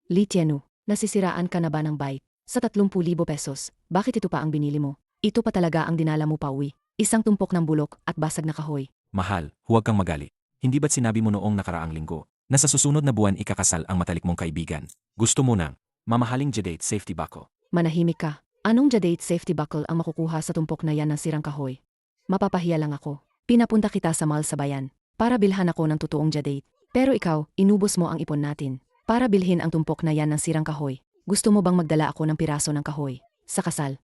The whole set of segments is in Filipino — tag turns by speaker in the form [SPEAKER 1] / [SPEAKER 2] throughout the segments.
[SPEAKER 1] Li Tianu, nasisiraan ka na ba ng bike? Sa 30,000 pesos, bakit ito pa ang binili mo? Ito pa talaga ang dinala mo pa uwi. Isang tumpok ng bulok at basag na kahoy.
[SPEAKER 2] Mahal, huwag kang magali. Hindi ba't sinabi mo noong nakaraang linggo na sa susunod na buwan ikakasal ang matalik mong kaibigan? Gusto mo ng mamahaling jadate safety buckle.
[SPEAKER 1] Manahimik ka. Anong jadate safety buckle ang makukuha sa tumpok na yan ng sirang kahoy? Mapapahiya lang ako. Pinapunta kita sa mall sa bayan para bilhan ako ng totoong jadate. Pero ikaw, inubos mo ang ipon natin para bilhin ang tumpok na yan ng sirang kahoy. Gusto mo bang magdala ako ng piraso ng kahoy sa kasal?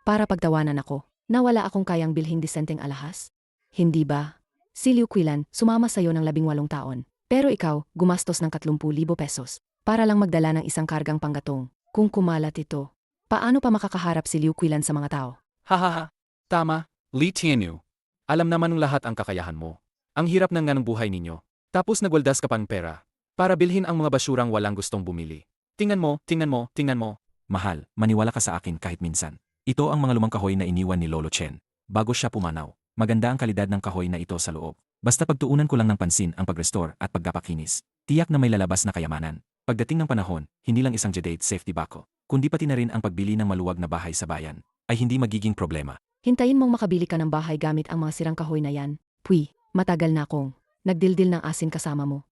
[SPEAKER 1] Para pagtawanan ako, na wala akong kayang bilhing disenteng alahas? Hindi ba? Si Liu Qilan sumama sa'yo ng 18 taon. Pero ikaw, gumastos ng 30,000 pesos para lang magdala ng isang kargang panggatong. Kung kumalat ito, paano pa makakaharap si Liu Qilan sa mga tao?
[SPEAKER 3] Hahaha. Tama, Li Tianyu. Alam naman ng lahat ang kakayahan mo. Ang hirap ng ganong buhay ninyo. Tapos nagwaldas ka pang pera para bilhin ang mga basurang walang gustong bumili. Tingnan mo, tingnan mo, tingnan mo.
[SPEAKER 2] Mahal, maniwala ka sa akin kahit minsan. Ito ang mga lumang kahoy na iniwan ni Lolo Chen bago siya pumanaw. Maganda ang kalidad ng kahoy na ito sa loob. Basta pagtuunan ko lang ng pansin ang pag-restore at pagkapakinis. Tiyak na may lalabas na kayamanan. Pagdating ng panahon, hindi lang isang jadate safety buckle, kundi pati na rin ang pagbili ng maluwag na bahay sa bayan, ay hindi magiging problema.
[SPEAKER 1] Hintayin mong makabili ka ng bahay gamit ang mga sirang kahoy na yan. Pui, matagal na akong nagdildil ng asin kasama mo.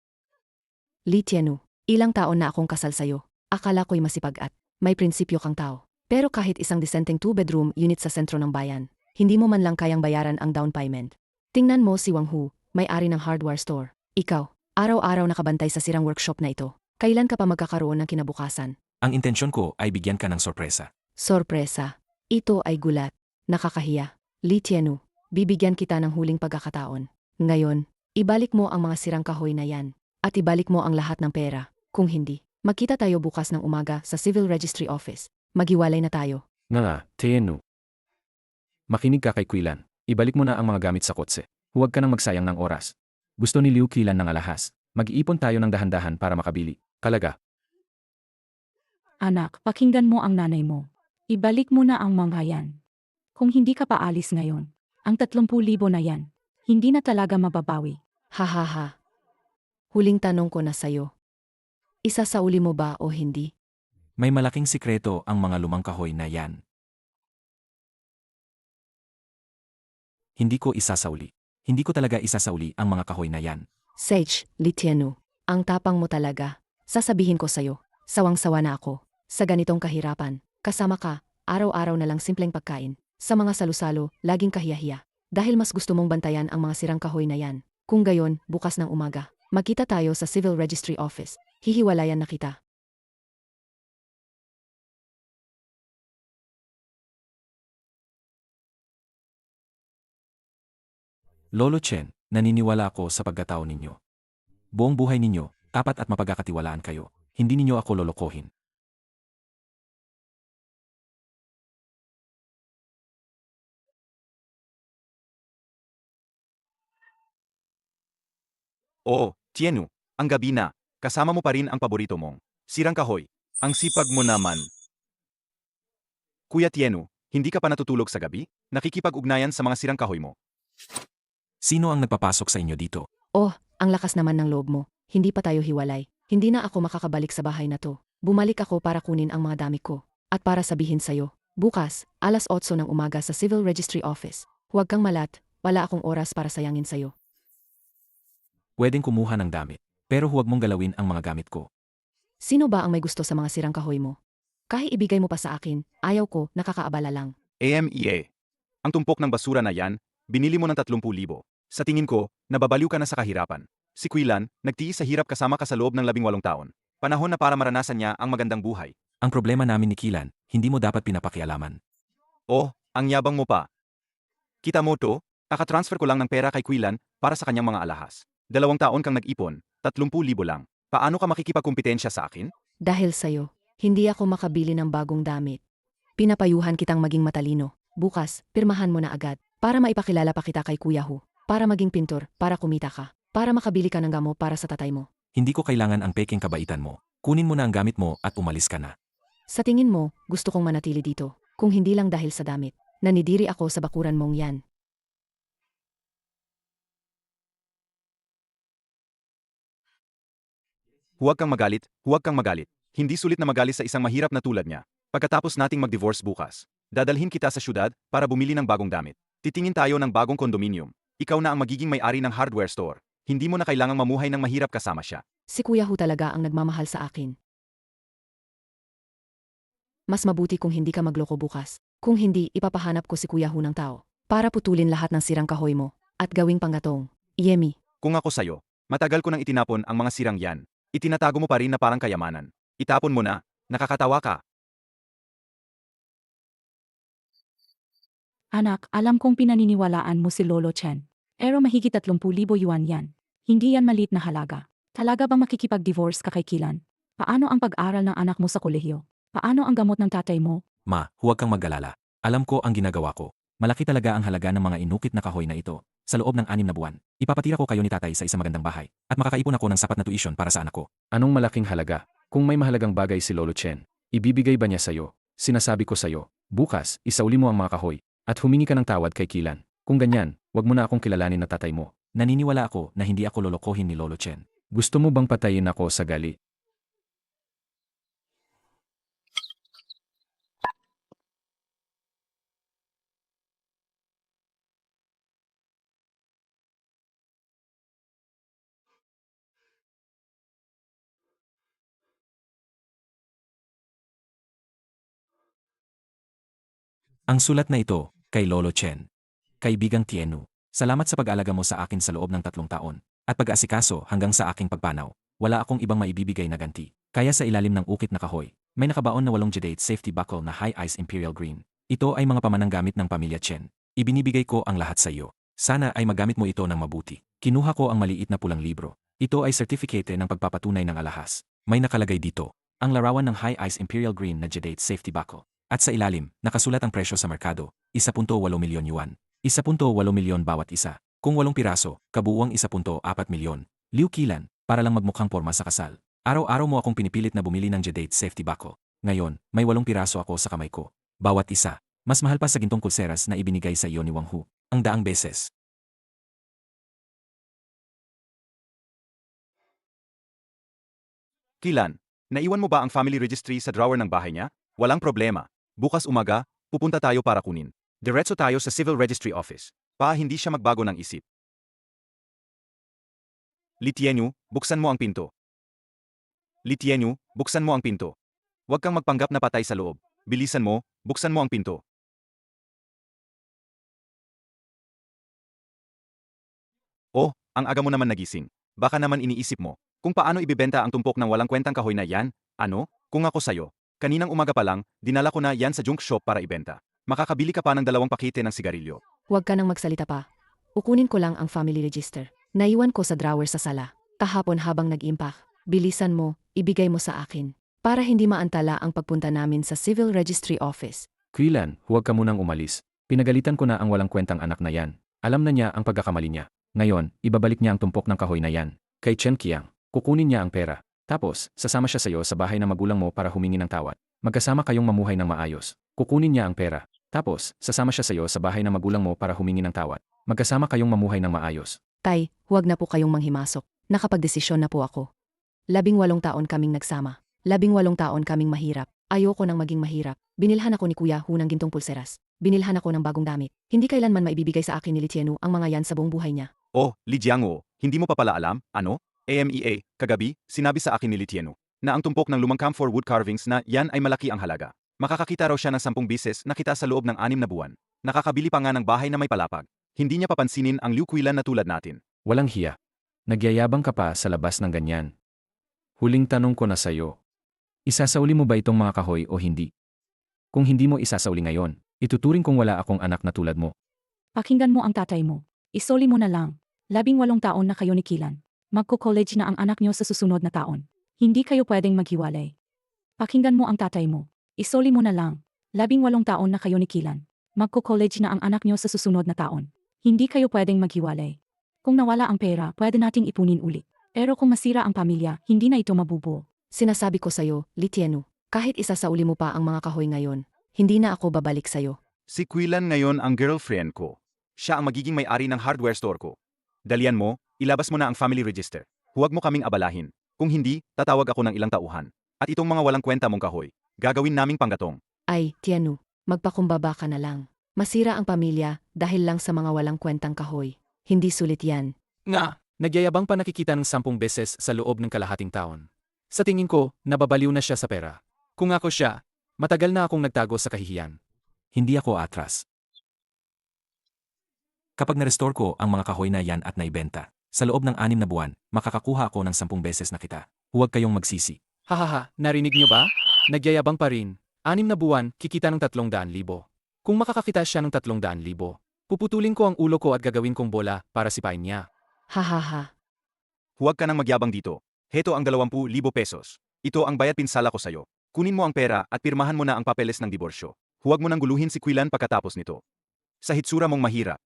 [SPEAKER 1] Li Tianu, ilang taon na akong kasal sa'yo. Akala ko'y masipag at may prinsipyo kang tao. Pero kahit isang disenteng 2-bedroom unit sa sentro ng bayan, hindi mo man lang kayang bayaran ang down payment. Tingnan mo si Wang Hu, may-ari ng hardware store. Ikaw, araw-araw nakabantay sa sirang workshop na ito. Kailan ka pa magkakaroon ng kinabukasan?
[SPEAKER 2] Ang intensyon ko ay bigyan ka ng sorpresa.
[SPEAKER 1] Sorpresa. Ito ay gulat. Nakakahiya. Li Tianu, bibigyan kita ng huling pagkakataon. Ngayon, ibalik mo ang mga sirang kahoy na yan. At ibalik mo ang lahat ng pera. Kung hindi, magkita tayo bukas ng umaga sa Civil Registry Office. Maghiwalay na tayo.
[SPEAKER 3] Nga, Tianyu. Makinig ka kay Qilan. Ibalik mo na ang mga gamit sa kotse. Huwag ka nang magsayang ng oras. Gusto ni Liu Qilan ng alahas. Mag-iipon tayo ng dahan-dahan para makabili. Kalaga.
[SPEAKER 4] Anak, pakinggan mo ang nanay mo. Ibalik mo na ang mga yan. Kung hindi ka paalis ngayon, ang 30,000 na yan, hindi na talaga mababawi.
[SPEAKER 1] Hahaha. Huling tanong ko na sa'yo. Isasauli mo ba o hindi?
[SPEAKER 2] May malaking sikreto ang mga lumang kahoy na yan. Hindi ko isasauli. Hindi ko talaga isasauli ang mga kahoy na yan.
[SPEAKER 1] Sage, Li Tianu, ang tapang mo talaga. Sasabihin ko sa'yo, sawang-sawa na ako. Sa ganitong kahirapan, kasama ka, araw-araw na lang simpleng pagkain. Sa mga salusalo, laging kahiyahiya. Dahil mas gusto mong bantayan ang mga sirang kahoy na yan. Kung gayon, bukas ng umaga, magkita tayo sa Civil Registry Office. Hihiwalayan na kita.
[SPEAKER 2] Lolo Chen, naniniwala ako sa pagkatao ninyo. Buong buhay ninyo, tapat at mapagkakatiwalaan kayo. Hindi ninyo ako lolokohin.
[SPEAKER 5] Oo, Tianyu, ang gabi na, kasama mo pa rin ang paborito mong sirang kahoy. Ang sipag mo naman. Kuya Tianyu, hindi ka pa natutulog sa gabi? Nakikipag-ugnayan sa mga sirang kahoy mo.
[SPEAKER 2] Sino ang nagpapasok sa inyo dito?
[SPEAKER 1] Oh, ang lakas naman ng loob mo. Hindi pa tayo hiwalay. Hindi na ako makakabalik sa bahay na to. Bumalik ako para kunin ang mga damit ko. At para sabihin sa'yo, bukas, alas 8 ng umaga sa Civil Registry Office. Huwag kang malat, wala akong oras para sayangin sa'yo.
[SPEAKER 2] Pwedeng kumuha ng damit, pero huwag mong galawin ang mga gamit ko.
[SPEAKER 1] Sino ba ang may gusto sa mga sirang kahoy mo? Kahit ibigay mo pa sa akin, ayaw ko, nakakaabala lang.
[SPEAKER 5] AMEA. Ang tumpok ng basura na yan, binili mo ng 30,000. Sa tingin ko, nababaliw ka na sa kahirapan. Si Qilan, nagtiis sa hirap kasama ka sa loob ng 18 taon. Panahon na para maranasan niya ang magandang buhay.
[SPEAKER 2] Ang problema namin ni Qilan, hindi mo dapat pinapakialaman.
[SPEAKER 5] Oh, ang yabang mo pa. Kita mo to, kakatransfer ko lang ng pera kay Qilan para sa kanyang mga alahas. 2 taon kang nag-ipon, 30,000 lang. Paano ka makikipagkumpetensya sa akin?
[SPEAKER 1] Dahil sa'yo, hindi ako makabili ng bagong damit. Pinapayuhan kitang maging matalino. Bukas, pirmahan mo na agad. Para maipakilala pa kita kay Kuya Hu. Para maging pintor, para kumita ka. Para makabili ka ng gamo para sa tatay mo.
[SPEAKER 2] Hindi ko kailangan ang peking kabaitan mo. Kunin mo na ang gamit mo at umalis ka na.
[SPEAKER 1] Sa tingin mo, gusto kong manatili dito. Kung hindi lang dahil sa damit. Nanidiri ako sa bakuran mong yan.
[SPEAKER 5] Huwag kang magalit, huwag kang magalit. Hindi sulit na magalis sa isang mahirap na tulad niya. Pagkatapos nating mag-divorce bukas, dadalhin kita sa syudad para bumili ng bagong damit. Titingin tayo ng bagong kondominium. Ikaw na ang magiging may-ari ng hardware store. Hindi mo na kailangang mamuhay ng mahirap kasama siya.
[SPEAKER 1] Si Kuya Hu talaga ang nagmamahal sa akin. Mas mabuti kung hindi ka magloko bukas. Kung hindi, ipapahanap ko si Kuya Hu ng tao para putulin lahat ng sirang kahoy mo at gawing panggatong. Yemi,
[SPEAKER 5] Kung ako sa'yo, matagal ko nang itinapon ang mga sirang yan. Itinatago mo pa rin na parang kayamanan. Itapon mo na. Nakakatawa ka.
[SPEAKER 4] Anak, alam kong pinaniniwalaan mo si Lolo Chen. Pero mahigit 30,000 yuan yan. Hindi yan maliit na halaga. Talaga bang makikipag-divorce ka kay Kilan? Paano ang pag-aral ng anak mo sa kolehiyo? Paano ang gamot ng tatay mo?
[SPEAKER 2] Ma, huwag kang mag-alala. Alam ko ang ginagawa ko. Malaki talaga ang halaga ng mga inukit na kahoy na ito. Sa loob ng 6 na buwan, ipapatira ko kayo ni tatay sa isang magandang bahay at makakaipon ako ng sapat na tuition para sa anak ko.
[SPEAKER 3] Anong malaking halaga? Kung may mahalagang bagay si Lolo Chen, ibibigay ba niya sa'yo? Sinasabi ko sa'yo, bukas, isauli mo ang mga kahoy at humingi ka ng tawad kay Kilan. Kung ganyan, wag mo na akong kilalanin na tatay mo.
[SPEAKER 2] Naniniwala ako na hindi ako lolokohin ni Lolo Chen.
[SPEAKER 3] Gusto mo bang patayin ako sa gali?
[SPEAKER 2] Ang sulat na ito, kay Lolo Chen. Kaibigang Tienu, salamat sa pag-alaga mo sa akin sa loob ng 3 taon, at pag-aasikaso hanggang sa aking pagpanaw. Wala akong ibang maibibigay na ganti. Kaya sa ilalim ng ukit na kahoy, may nakabaon na 8 jadate safety buckle na high ice imperial green. Ito ay mga pamanang gamit ng pamilya Chen. Ibinibigay ko ang lahat sa iyo. Sana ay magamit mo ito ng mabuti. Kinuha ko ang maliit na pulang libro. Ito ay certificate ng pagpapatunay ng alahas. May nakalagay dito, ang larawan ng high ice imperial green na jadate safety buckle. At sa ilalim, nakasulat ang presyo sa merkado, 1.8 milyon yuan. 1.8 milyon bawat isa. Kung 8 piraso, kabuuang 1.4 milyon. Liu Qilan, para lang magmukhang porma sa kasal. Araw-araw mo akong pinipilit na bumili ng jadate safety buckle. Ngayon, may 8 piraso ako sa kamay ko. Bawat isa. Mas mahal pa sa gintong pulseras na ibinigay sa iyo ni Wang Hu. Ang daang beses.
[SPEAKER 5] Kilan, naiwan mo ba ang family registry sa drawer ng bahay niya? Walang problema. Bukas umaga, pupunta tayo para kunin. Diretso tayo sa Civil Registry Office. Hindi siya magbago ng isip. Li Tianyu, buksan mo ang pinto. Li Tianyu, buksan mo ang pinto. Huwag kang magpanggap na patay sa loob. Bilisan mo, buksan mo ang pinto. Oh, ang aga mo naman nagising. Baka naman iniisip mo, kung paano ibibenta ang tumpok ng walang kwentang kahoy na yan? Ano? Kung ako sa'yo, kaninang umaga pa lang, dinala ko na yan sa junk shop para ibenta. Makakabili ka pa ng 2 pakete ng sigarilyo.
[SPEAKER 1] huwag ka nang magsalita pa. Ukunin ko lang ang family register. Naiwan ko sa drawer sa sala. Kahapon habang nag-impact. Bilisan mo, ibigay mo sa akin. Para hindi maantala ang pagpunta namin sa Civil Registry Office.
[SPEAKER 3] Qilan, huwag ka munang umalis. Pinagalitan ko na ang walang kwentang anak na yan. Alam na niya ang pagkakamali niya. Ngayon, ibabalik niya ang tumpok ng kahoy na yan. Kay Chen Qiang, kukunin niya ang pera. Tapos, sasama siya sa iyo sa bahay ng magulang mo para humingi ng tawad. Magkasama kayong mamuhay ng maayos. Kukunin niya ang pera. Tapos, sasama siya sa iyo sa bahay ng magulang mo para humingi ng tawad. Magkasama kayong mamuhay ng maayos.
[SPEAKER 1] Tay, huwag na po kayong manghimasok. Nakapagdesisyon na po ako. 18 taon kaming nagsama. 18 taon kaming mahirap. Ayoko nang maging mahirap. Binilhan ako ni Kuya Hu ng gintong pulseras. Binilhan ako ng bagong damit. Hindi kailanman maibibigay sa akin ni Li Tianyu ang mga yan sa buong buhay niya.
[SPEAKER 5] Oh, Li Jiangwo, hindi mo pa pala alam, ano? AMEA, kagabi, sinabi sa akin ni Li Tianyu, na ang tumpok ng lumang camphor wood carvings na yan ay malaki ang halaga. Makakakita raw siya ng 10 bises na kita sa loob ng 6 na buwan. Nakakabili pa nga ng bahay na may palapag. Hindi niya papansinin ang Liu Qilan na tulad natin.
[SPEAKER 3] Walang hiya. Nagyayabang ka pa sa labas ng ganyan. Huling tanong ko na sa'yo. Isasauli mo ba itong mga kahoy o hindi? Kung hindi mo isasauli ngayon, ituturing kong wala akong anak na tulad mo.
[SPEAKER 4] Pakinggan mo ang tatay mo. Isoli mo na lang. 18 taon na kayo ni Kilan. Magko-college na ang anak niyo sa susunod na taon. Hindi kayo pwedeng maghiwalay. Pakinggan mo ang tatay mo. Isoli mo na lang. 18 taon na kayo ni Kilan. Magko-college na ang anak niyo sa susunod na taon. Hindi kayo pwedeng maghiwalay. Kung nawala ang pera, pwede nating ipunin ulit. Pero kung masira ang pamilya, hindi na ito mabubuo.
[SPEAKER 1] Sinasabi ko sa'yo, Li Tianyu, kahit isasauli mo pa ang mga kahoy ngayon, hindi na ako babalik sa'yo.
[SPEAKER 5] Si Qilan ngayon ang girlfriend ko. Siya ang magiging may-ari ng hardware store ko. Dalian mo, ilabas mo na ang family register. Huwag mo kaming abalahin. Kung hindi, tatawag ako ng ilang tauhan. At itong mga walang kwenta mong kahoy, gagawin naming panggatong.
[SPEAKER 1] Ay, Tianu, magpakumbaba ka na lang. Masira ang pamilya dahil lang sa mga walang kwentang kahoy. Hindi sulit yan.
[SPEAKER 3] Nga, nagyayabang pa nakikita ng 10 beses sa loob ng kalahating taon. Sa tingin ko, nababaliw na siya sa pera. Kung ako siya, matagal na akong nagtago sa kahihiyan.
[SPEAKER 2] Hindi ako atras. Kapag na-restore ko ang mga kahoy na yan at naibenta, sa loob ng 6 na buwan, makakakuha ako ng 10 beses na kita. Huwag kayong magsisi.
[SPEAKER 3] Hahaha, narinig niyo ba? Nagyayabang pa rin. 6 na buwan, kikita ng 300,000. Kung makakakita siya ng 300,000, puputulin ko ang ulo ko at gagawin kong bola para sipain niya.
[SPEAKER 1] Hahaha.
[SPEAKER 5] Huwag ka nang magyabang dito. Heto ang 20,000 pesos. Ito ang bayad pinsala ko sa'yo. Kunin mo ang pera at pirmahan mo na ang papeles ng diborsyo. Huwag mo nang guluhin si Quilan pagkatapos nito. Sa hitsura mong mahirap,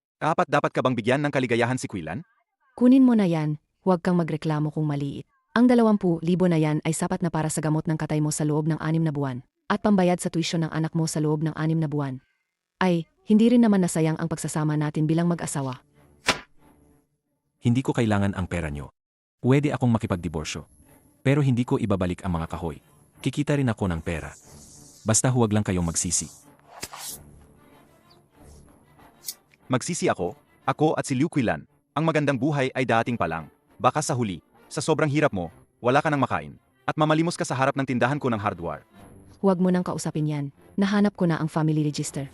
[SPEAKER 5] dapat ka bang bigyan ng kaligayahan si Quilan?
[SPEAKER 1] Kunin mo na yan, huwag kang magreklamo kung maliit. Ang 20,000 na yan ay sapat na para sa gamot ng katay mo sa loob ng 6 na buwan, at pambayad sa tuition ng anak mo sa loob ng 6 na buwan. Ay, hindi rin naman nasayang ang pagsasama natin bilang mag-asawa.
[SPEAKER 2] Hindi ko kailangan ang pera nyo. Pwede akong makipagdiborsyo. Pero hindi ko ibabalik ang mga kahoy. Kikita rin ako ng pera. Basta huwag lang kayong magsisi.
[SPEAKER 5] Magsisi ako at si Liu Quilan. Ang magandang buhay ay dating pa lang. Baka sa huli, sa sobrang hirap mo, wala ka nang makain. At mamalimos ka sa harap ng tindahan ko ng hardware.
[SPEAKER 1] Huwag mo nang kausapin yan. Nahanap ko na ang family register.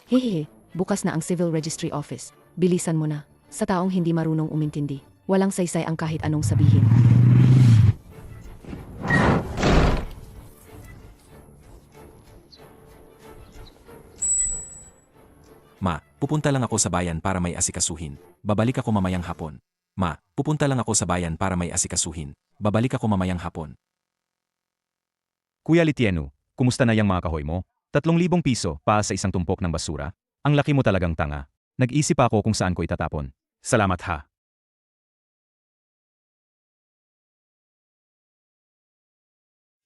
[SPEAKER 1] Hehehe, bukas na ang civil registry office. Bilisan mo na. Sa taong hindi marunong umintindi, walang saysay ang kahit anong sabihin.
[SPEAKER 2] Ma, pupunta lang ako sa bayan para may asikasuhin. Babalik ako mamayang hapon. Ma, pupunta lang ako sa bayan para may asikasuhin. Babalik ako mamayang hapon.
[SPEAKER 5] Kuya Litienu, kumusta na yung mga kahoy mo? 3,000 piso pa sa isang tumpok ng basura? Ang laki mo talagang tanga. Nag-isip ako kung saan ko itatapon. Salamat ha.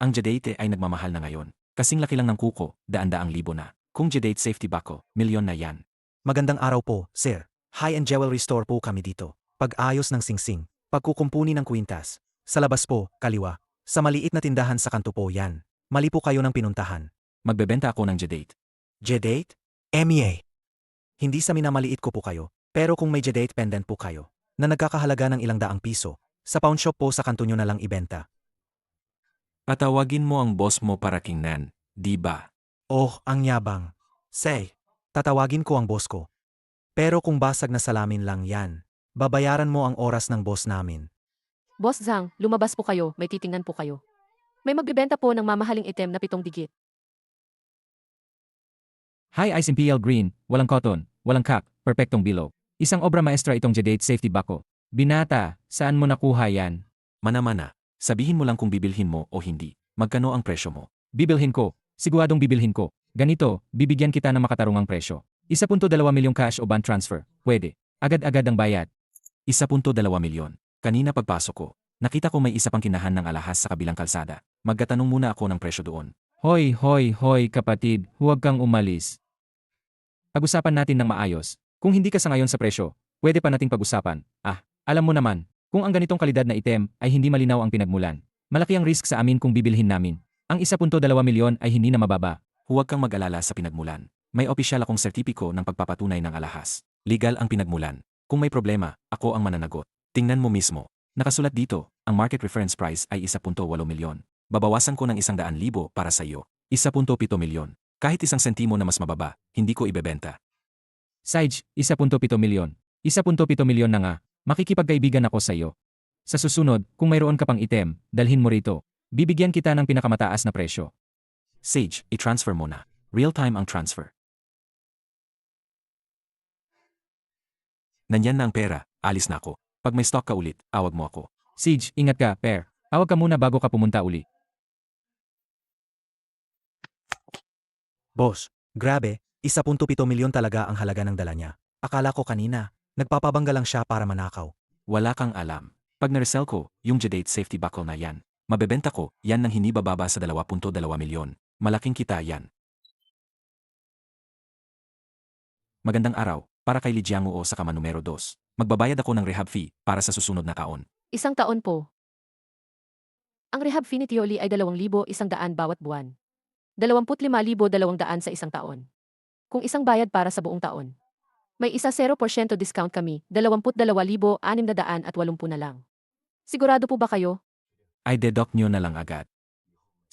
[SPEAKER 2] Ang Jadate ay nagmamahal na ngayon. Kasing laki lang ng kuko, daan-daang libo na. Kung Jadate safety buckle, milyon na yan.
[SPEAKER 6] Magandang araw po, sir. High-end jewelry store po kami dito. Pag-ayos ng singsing, pagkukumpuni ng kwintas. Sa labas po, kaliwa. Sa maliit na tindahan sa kanto po yan. Mali po kayo ng pinuntahan.
[SPEAKER 2] Magbebenta ako ng Jadate.
[SPEAKER 6] Jedate? MEA. Hindi sa minamaliit ko po kayo, pero kung may Jedate pendant po kayo, na nagkakahalaga ng ilang daang piso, sa pawn shop po sa kanto nyo na lang ibenta.
[SPEAKER 2] Patawagin mo ang boss mo para kingnan, di ba?
[SPEAKER 6] Oh, ang yabang. Say, tatawagin ko ang boss ko. Pero kung basag na salamin lang yan, babayaran mo ang oras ng boss namin.
[SPEAKER 7] Boss Zhang, lumabas po kayo, may titingnan po kayo. May magbebenta po ng mamahaling item na 7 digit.
[SPEAKER 2] High Ice Imperial Green, walang cotton, walang kak, perpektong bilog. Isang obra maestra itong Jadate safety buckle. Binata, saan mo nakuha yan? Mana-mana, sabihin mo lang kung bibilhin mo o hindi. Magkano ang presyo mo? Bibilhin ko, siguradong bibilhin ko. Ganito, bibigyan kita ng makatarungang presyo. 1.2 milyon cash o bank transfer, pwede. Agad-agad ang bayad. 1.2 milyon. Kanina pagpasok ko, nakita ko may isa pang kinahan ng alahas sa kabilang kalsada. Magkatanong muna ako ng presyo doon. Hoy, kapatid, huwag kang umalis. Pag-usapan natin ng maayos. Kung hindi ka sa ngayon sa presyo, pwede pa nating pag-usapan. Alam mo naman, kung ang ganitong kalidad na item ay hindi malinaw ang pinagmulan, malaki ang risk sa amin kung bibilhin namin. Ang 1.2 milyon ay hindi na mababa. Huwag kang mag-alala sa pinagmulan. May opisyal akong sertipiko ng pagpapatunay ng alahas. Legal ang pinagmulan. Kung may problema, ako ang mananagot. Tingnan mo mismo. Nakasulat dito, ang market reference price ay 1.8 milyon. Babawasan ko ng 100,000 para sa iyo. 1.7 milyon. Kahit 1 sentimo na mas mababa, hindi ko ibebenta. Sage, 1.7 milyon. 1.7 milyon na nga. Makikipagkaibigan ako sa iyo. Sa susunod, kung mayroon ka pang item, dalhin mo rito. Bibigyan kita ng pinakamataas na presyo. Sage, i-transfer mo na. Real-time ang transfer. Nandyan na ang pera, alis na ako. Pag may stock ka ulit, awag mo ako. Sage, ingat ka, pair. Awag ka muna bago ka pumunta uli.
[SPEAKER 6] Boss, grabe, 1.7 milyon talaga ang halaga ng dala niya. Akala ko kanina, nagpapabangga lang siya para manakaw.
[SPEAKER 2] Wala kang alam. Pag naresell ko, yung Jadate safety buckle na yan, mabebenta ko, yan ng hindi bababa sa 2.2 milyon. Malaking kita yan. Magandang araw, para kay Lijiang o sa kama numero 2. Magbabayad ako ng rehab fee para sa susunod na taon.
[SPEAKER 7] 1 taon po. Ang rehab fee ni Tio Lee ay 2,100 bawat buwan. 25,200 sa isang taon. Kung isang bayad para sa buong taon. May isa 0% discount kami, 22,680 na lang. Sigurado po ba kayo?
[SPEAKER 2] Ay deduct nyo na lang agad.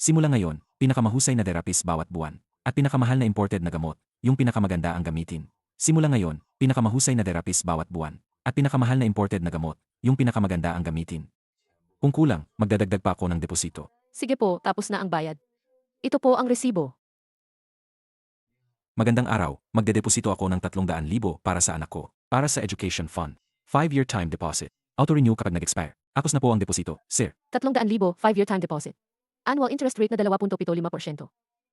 [SPEAKER 2] Simula ngayon, pinakamahusay na therapist bawat buwan. At pinakamahal na imported na gamot, yung pinakamaganda ang gamitin. Simula ngayon, pinakamahusay na therapist bawat buwan. At pinakamahal na imported na gamot, yung pinakamaganda ang gamitin. Kung kulang, magdadagdag pa ako ng deposito.
[SPEAKER 7] Sige po, tapos na ang bayad. Ito po ang resibo.
[SPEAKER 2] Magandang araw, magdedeposito ako ng 300,000 para sa anak ko, para sa education fund. 5-year time deposit. Auto-renew kapag nag-expire. Akos na po ang deposito, sir.
[SPEAKER 7] 300,000, 5-year time deposit. Annual interest rate na 2.75%.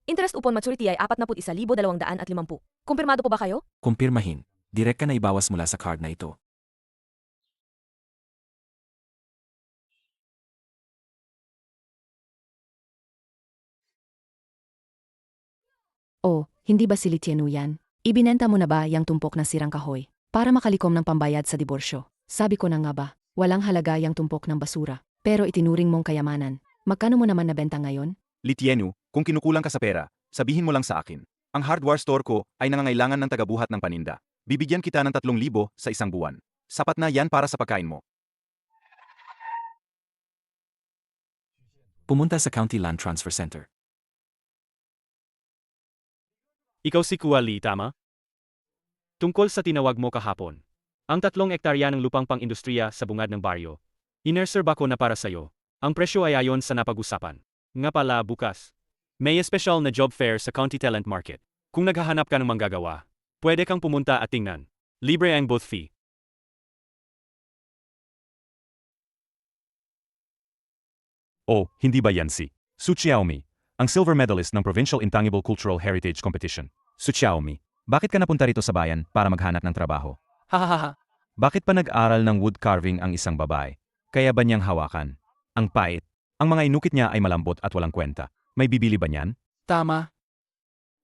[SPEAKER 8] Interest upon maturity ay 41,250. Kumpirmado po ba kayo?
[SPEAKER 2] Kumpirmahin. Direct ka na ibawas mula sa card na ito.
[SPEAKER 1] Oh, hindi ba si Litienu yan? Ibinenta mo na ba yang tumpok na sirang kahoy? Para makalikom ng pambayad sa diborsyo. Sabi ko na nga ba, walang halaga yang tumpok ng basura. Pero itinuring mong kayamanan. Magkano mo naman nabenta ngayon?
[SPEAKER 5] Litienu, kung kinukulang ka sa pera, sabihin mo lang sa akin. Ang hardware store ko ay nangangailangan ng tagabuhat ng paninda. Bibigyan kita ng 3,000 sa isang buwan. Sapat na yan para sa pagkain mo.
[SPEAKER 2] Pumunta sa County Land Transfer Center.
[SPEAKER 9] Ikaw si Kuali, tama? Tungkol sa tinawag mo kahapon. Ang 3 ektarya ng lupang pang-industriya sa bungad ng baryo. Inerserve ako na para sa'yo. Ang presyo ay ayon sa napag-usapan. Nga pala, bukas. May special na job fair sa County Talent Market. Kung naghahanap ka ng manggagawa, pwede kang pumunta at tingnan. Libre ang both fee.
[SPEAKER 5] Oh, hindi ba yan si Su Xiaomi, ang silver medalist ng Provincial Intangible Cultural Heritage Competition? Su Xiaomi, bakit ka napunta rito sa bayan para maghanap ng trabaho?
[SPEAKER 3] Hahaha.
[SPEAKER 5] Bakit pa nag-aral ng wood carving ang isang babae? Kaya ba niyang hawakan? Ang pait. Ang mga inukit niya ay malambot at walang kwenta. May bibili ba niyan?
[SPEAKER 3] Tama.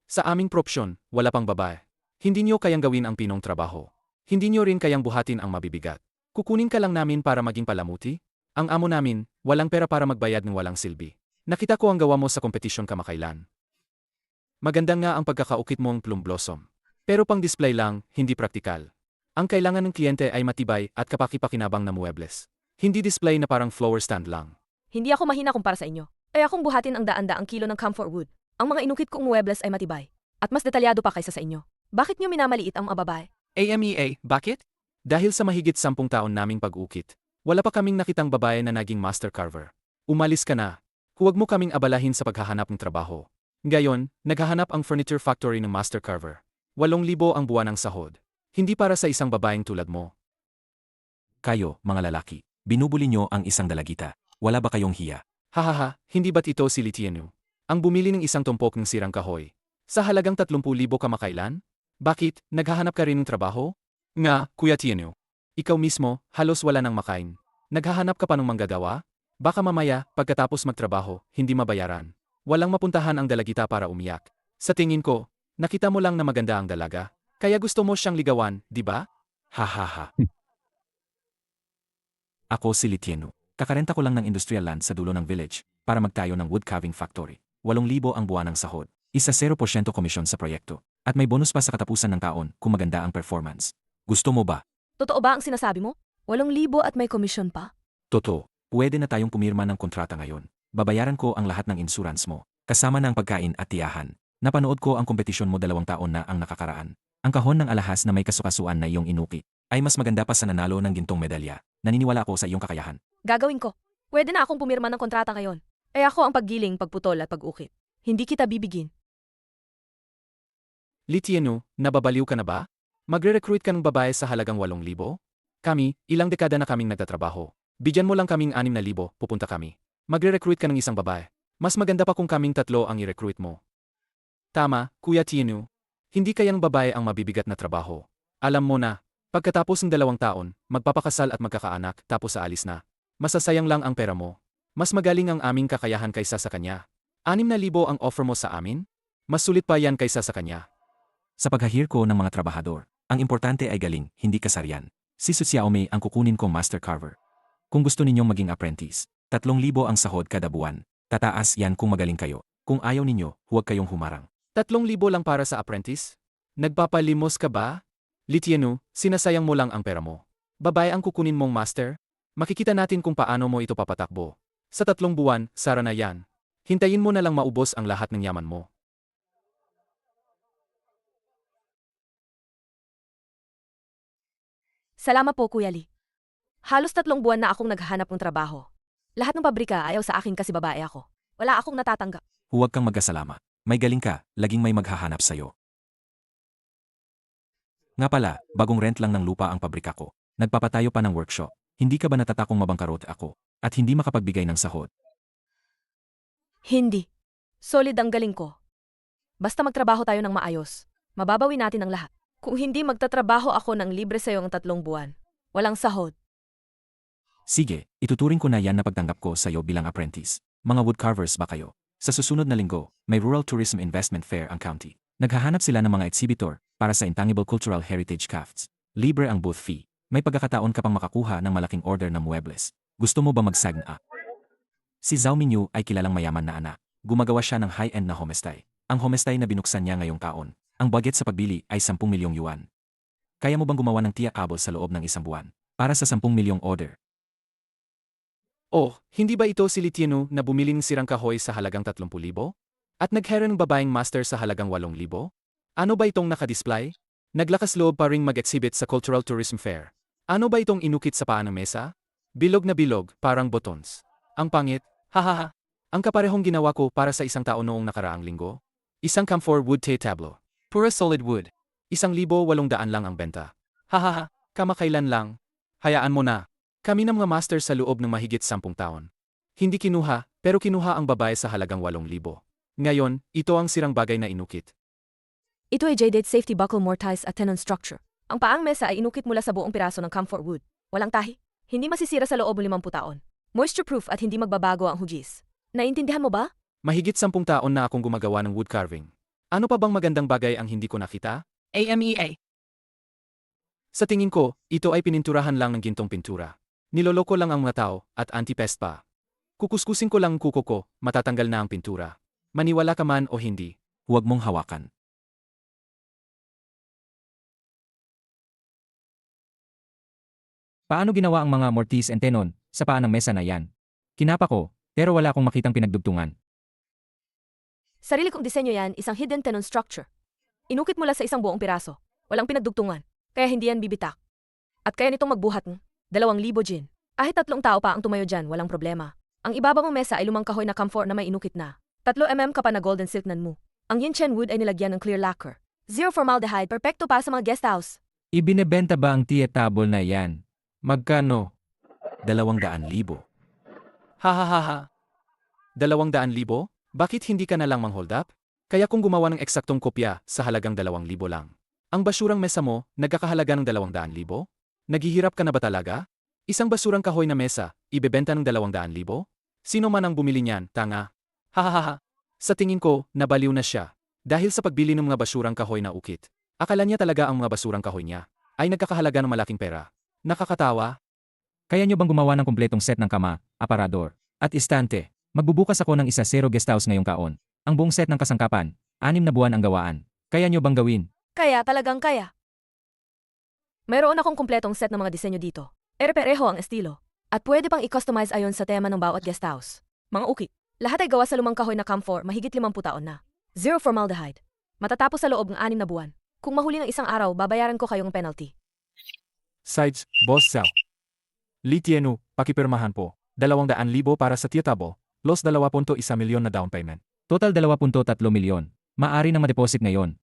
[SPEAKER 3] Sa aming propsyon, wala pang babae. Hindi niyo kayang gawin ang pinong trabaho. Hindi niyo rin kayang buhatin ang mabibigat. Kukunin ka lang namin para maging palamuti? Ang amo namin, walang pera para magbayad ng walang silbi. Nakita ko ang gawa mo sa kompetisyon kamakailan. Maganda nga ang pagkakaukit mong plum blossom. Pero pang display lang, hindi praktikal. Ang kailangan ng kliyente ay matibay at kapaki-pakinabang na muebles. Hindi display na parang flower stand lang.
[SPEAKER 8] Hindi ako mahina kumpara sa inyo. Ay akong buhatin ang daan-daang kilo ng comfort wood. Ang mga inukit kong muebles ay matibay. At mas detalyado pa kaysa sa inyo. Bakit niyo minamaliit ang mga babae?
[SPEAKER 3] AMEA, bakit? Dahil sa mahigit 10 taon naming pag-ukit, wala pa kaming nakitang babae na naging master carver. Umalis ka na. Huwag mo kaming abalahin sa paghahanap ng trabaho. Ngayon, naghahanap ang furniture factory ng master carver. 8,000 ang buwan ng sahod. Hindi para sa isang babaeng tulad mo.
[SPEAKER 2] Kayo, mga lalaki, binubuli nyo ang isang dalagita. Wala ba kayong hiya?
[SPEAKER 3] Hahaha, hindi ba't ito si Litienu? Ang bumili ng isang tumpok ng sirang kahoy. Sa halagang 30,000 kamakailan? Bakit, naghahanap ka rin ng trabaho? Nga, Kuya Tienu. Ikaw mismo, halos wala nang makain. Naghahanap ka pa ng manggagawa? Baka mamaya, pagkatapos magtrabaho, hindi mabayaran. Walang mapuntahan ang dalagita para umiyak. Sa tingin ko, nakita mo lang na maganda ang dalaga. Kaya gusto mo siyang ligawan, di ba?
[SPEAKER 2] Hahaha. Ako si Litienu. Kakarenta ko lang ng industrial land sa dulo ng village para magtayo ng wood carving factory. 8,000 ang buwan ng sahod. Isa 0% komisyon sa proyekto. At may bonus pa sa katapusan ng taon kung maganda ang performance. Gusto mo ba?
[SPEAKER 8] Totoo ba ang sinasabi mo? 8,000 at may komisyon pa?
[SPEAKER 2] Totoo. Pwede na tayong pumirma ng kontrata ngayon. Babayaran ko ang lahat ng insurance mo, kasama na ang pagkain at tiyahan. Napanood ko ang kompetisyon mo 2 taon na ang nakakaraan. Ang kahon ng alahas na may kasukasuan na iyong inuki ay mas maganda pa sa nanalo ng gintong medalya. Naniniwala ako sa iyong kakayahan.
[SPEAKER 8] Gagawin ko. Pwede na akong pumirma ng kontrata ngayon. Ay ako ang paggiling, pagputol at pag-ukit. Hindi kita bibigin.
[SPEAKER 3] Litienu, nababaliw ka na ba? Magre-recruit ka ng babae sa halagang 8,000? Kami, ilang dekada na kaming nagtatrabaho. Bigyan mo lang kaming 6,000, pupunta kami. Magre-recruit ka ng isang babae. Mas maganda pa kung kaming 3 ang i-recruit mo. Tama, Kuya Tienu. Hindi kayang babae ang mabibigat na trabaho. Alam mo na, pagkatapos ng 2 taon, magpapakasal at magkakaanak tapos aalis na. Masasayang lang ang pera mo. Mas magaling ang aming kakayahan kaysa sa kanya. 6,000 ang offer mo sa amin? Mas sulit pa yan kaysa sa kanya.
[SPEAKER 2] Sa paghahir ko ng mga trabahador, ang importante ay galing, hindi kasarian. Si Su Xiaomi ang kukunin kong master carver. Kung gusto ninyong maging apprentice, 3,000 ang sahod kada buwan. Tataas yan kung magaling kayo. Kung ayaw ninyo, huwag kayong humarang.
[SPEAKER 3] 3,000 lang para sa apprentice? Nagpapalimos ka ba? Li Tianyu, sinasayang mo lang ang pera mo. Babae ang kukunin mong master? Makikita natin kung paano mo ito papatakbo. Sa 3 buwan, sara na yan. Hintayin mo na lang maubos ang lahat ng yaman mo.
[SPEAKER 8] Salamat po, Kuya Lee. Halos 3 buwan na akong naghahanap ng trabaho. Lahat ng pabrika ayaw sa akin kasi babae ako. Wala akong natatanggap.
[SPEAKER 2] Huwag kang magkasalamat. May galing ka, laging may maghahanap sa'yo. Nga pala, bagong rent lang ng lupa ang pabrika ko. Nagpapatayo pa ng workshop. Hindi ka ba natatakong mabangkarot ako? At hindi makapagbigay ng sahod?
[SPEAKER 8] Hindi. Solid ang galing ko. Basta magtrabaho tayo ng maayos. Mababawi natin ang lahat. Kung hindi magtatrabaho ako ng libre sa'yo ang 3 buwan. Walang sahod.
[SPEAKER 2] Sige, ituturing ko na yan na pagtanggap ko sa'yo bilang apprentice. Mga woodcarvers ba kayo? Sa susunod na linggo, may Rural Tourism Investment Fair ang county. Naghahanap sila ng mga exhibitor para sa Intangible Cultural Heritage Crafts. Libre ang booth fee. May pagkakataon ka pang makakuha ng malaking order ng muebles. Gusto mo ba mag-sign up? Si Zhao Minyu ay kilalang mayaman na anak. Gumagawa siya ng high-end na homestay. Ang homestay na binuksan niya ngayong taon. Ang budget sa pagbili ay 10 milyong yuan. Kaya mo bang gumawa ng tiyak kabel sa loob ng 1 buwan? Para sa 10 milyong order.
[SPEAKER 3] Oh, hindi ba ito si Li Tianyu na bumili ng sirang kahoy sa halagang 30,000? At naghiram ng babaeng master sa halagang 8,000? Ano ba itong nakadisplay? Naglakas loob pa ring mag-exhibit sa Cultural Tourism Fair. Ano ba itong inukit sa paa ng mesa? Bilog na bilog, parang buttons. Ang pangit, hahaha. Ang kaparehong ginawa ko para sa isang tao noong nakaraang linggo. Isang camphor wood tea tableau. Pura solid wood. 1,800 lang ang benta. Hahaha, kamakailan lang. Hayaan mo na. Kami ng mga master sa loob ng mahigit 10 taon. Hindi kinuha, pero kinuha ang babae sa halagang 8,000. Ngayon, ito ang sirang bagay na inukit.
[SPEAKER 8] Ito ay jaded safety buckle mortise at tenon structure. Ang paang mesa ay inukit mula sa buong piraso ng camphor wood. Walang tahi. Hindi masisira sa loob ng 50 taon. Moisture-proof at hindi magbabago ang hugis. Naintindihan mo ba?
[SPEAKER 3] Mahigit 10 taon na akong gumagawa ng wood carving. Ano pa bang magandang bagay ang hindi ko nakita?
[SPEAKER 10] AMEA.
[SPEAKER 3] Sa tingin ko, ito ay pininturahan lang ng gintong pintura. Niloloko lang ang mga tao at anti-pest pa. Kukuskusin ko lang ang kuko ko, matatanggal na ang pintura. Maniwala ka man o hindi.
[SPEAKER 2] Huwag mong hawakan. Paano ginawa ang mga mortise and tenon sa paa ng mesa na yan? Kinapa ko, pero wala akong makitang pinagdugtungan.
[SPEAKER 8] Sarili kong disenyo yan, isang hidden tenon structure. Inukit mula sa isang buong piraso. Walang pinagdugtungan. Kaya hindi yan bibitak. At kaya nitong magbuhat ng 2,000 jin. Kahit 3 tao pa ang tumayo dyan, walang problema. Ang ibabaw ng mesa ay lumang kahoy na camphor na may inukit na. 3 mm ka pa na golden silk nan mo. Ang yinchen wood ay nilagyan ng clear lacquer. Zero formaldehyde, perpekto pa sa mga guest house.
[SPEAKER 2] Ibinebenta ba ang table na yan? Magkano? 200,000.
[SPEAKER 3] Hahaha. 200,000? Bakit hindi ka na lang mang-hold up? Kaya kung gumawa ng eksaktong kopya sa halagang 2,000 lang. Ang basurang mesa mo, nagkakahalaga ng 200,000? Naghihirap ka na ba talaga? Isang basurang kahoy na mesa, ibebenta ng 200,000? Sino man ang bumili niyan, tanga? Hahaha. Sa tingin ko, nabaliw na siya. Dahil sa pagbili ng mga basurang kahoy na ukit. Akala niya talaga ang mga basurang kahoy niya ay nagkakahalaga ng malaking pera. Nakakatawa.
[SPEAKER 2] Kaya nyo bang gumawa ng kumpletong set ng kama, aparador, at istante? Magbubukas ako ng 1 guest house ngayong taon. Ang buong set ng kasangkapan, 6 na buwan ang gawaan. Kaya nyo bang gawin?
[SPEAKER 8] Kaya talagang kaya. Mayroon akong kumpletong set ng mga disenyo dito. Ere-pareho ang estilo. At pwede pang i-customize ayon sa tema ng bawat guest house. Mga ukit. Lahat ay gawa sa lumang kahoy na camphor mahigit 50 taon na. Zero formaldehyde. Matatapos sa loob ng 6 na buwan. Kung mahuli ng isang araw, babayaran ko kayong penalty.
[SPEAKER 3] Sides, Boss Zhao. Li Tianyu, pakipirmahan po. 200,000 para sa tiyatabo. Los 2.1 milyon na down payment.
[SPEAKER 2] Total 2.3 milyon. Maari nang ma-deposit ngayon.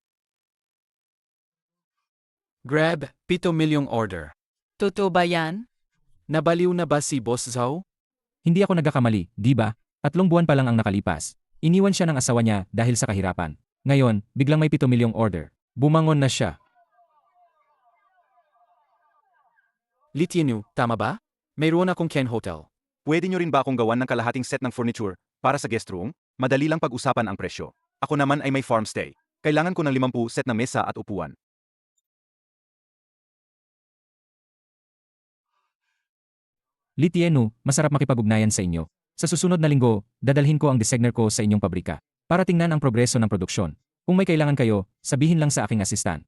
[SPEAKER 3] Grab, 7 milyong order.
[SPEAKER 10] Totoo ba yan?
[SPEAKER 3] Nabaliw na ba si Boss Zhao?
[SPEAKER 2] Hindi ako nagkakamali, di ba? 3 buwan pa lang ang nakalipas. Iniwan siya ng asawa niya dahil sa kahirapan. Ngayon, biglang may 7 milyong order. Bumangon na siya.
[SPEAKER 3] Li Tianyu, tama ba? Mayroon akong Ken Hotel.
[SPEAKER 5] Pwede nyo rin ba akong gawan ng kalahating set ng furniture para sa guest room? Madali lang pag-usapan ang presyo. Ako naman ay may farm stay. Kailangan ko ng 50 set na mesa at upuan.
[SPEAKER 2] Li Tienu, masarap makipag-ugnayan sa inyo. Sa susunod na linggo, dadalhin ko ang designer ko sa inyong pabrika para tingnan ang progreso ng produksyon. Kung may kailangan kayo, sabihin lang sa aking asistan.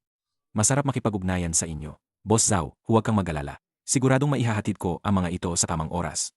[SPEAKER 2] Masarap makipag-ugnayan sa inyo. Boss Zhao, huwag kang mag-alala. Siguradong maihahatid ko ang mga ito sa tamang oras.